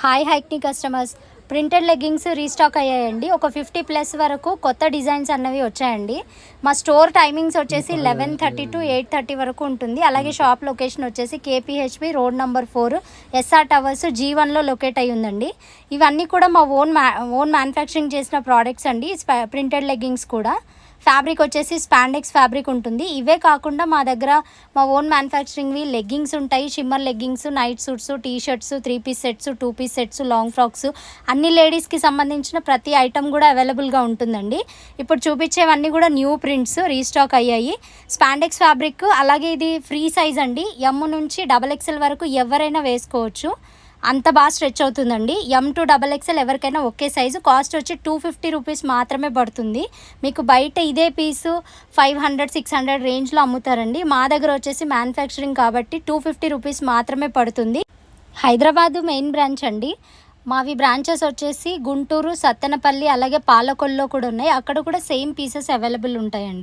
Hi హైక్ని customers, printed leggings restock అయ్యాయండి. ఒక 50+ వరకు కొత్త డిజైన్స్ అన్నవి వచ్చాయండి. మా స్టోర్ టైమింగ్స్ వచ్చేసి 11:30 to 8:30 వరకు ఉంటుంది. అలాగే షాప్ లొకేషన్ వచ్చేసి KPHB road number 4 SR towers G1లో లొకేట్ అయ్యి ఉందండి. ఇవన్నీ కూడా మా ఓన్ మ్యానుఫ్యాక్చరింగ్ చేసిన ప్రోడక్ట్స్ అండి. ప్రింటెడ్ లెగ్గింగ్స్ కూడా ఫ్యాబ్రిక్ వచ్చేసి స్పాండెక్స్ ఫ్యాబ్రిక్ ఉంటుంది. ఇవే కాకుండా మా దగ్గర మా ఓన్ మ్యానుఫ్యాక్చరింగ్వి లెగ్గింగ్స్ ఉంటాయి, shimmer leggings, night suits, T shirts, 3-piece sets, 2-piece sets, long frocks, అన్ని లేడీస్కి సంబంధించిన ప్రతి ఐటమ్ కూడా అవైలబుల్గా ఉంటుందండి. ఇప్పుడు చూపించేవన్నీ కూడా న్యూ ప్రింట్స్ రీస్టాక్ అయ్యాయి. స్పాండెక్స్ ఫ్యాబ్రిక్, అలాగే ఇది ఫ్రీ సైజ్ అండి. M నుంచి XXL వరకు ఎవరైనా వేసుకోవచ్చు, అంత బాగా స్ట్రెచ్ అవుతుందండి. M to XXL ఎవరికైనా ఒకే సైజు. కాస్ట్ వచ్చి 250 రూపీస్ మాత్రమే పడుతుంది. మీకు బయట ఇదే పీసు 500-600 రేంజ్లో అమ్ముతారండి. మా దగ్గర వచ్చేసి మ్యానుఫ్యాక్చరింగ్ కాబట్టి 250 రూపీస్ మాత్రమే పడుతుంది. హైదరాబాదు మెయిన్ బ్రాంచ్ అండి. మావి బ్రాంచెస్ వచ్చేసి గుంటూరు, సత్తెనపల్లి, అలాగే పాలకొల్లో కూడా ఉన్నాయి. అక్కడ కూడా సేమ్ పీసెస్ అవైలబుల్ ఉంటాయండి.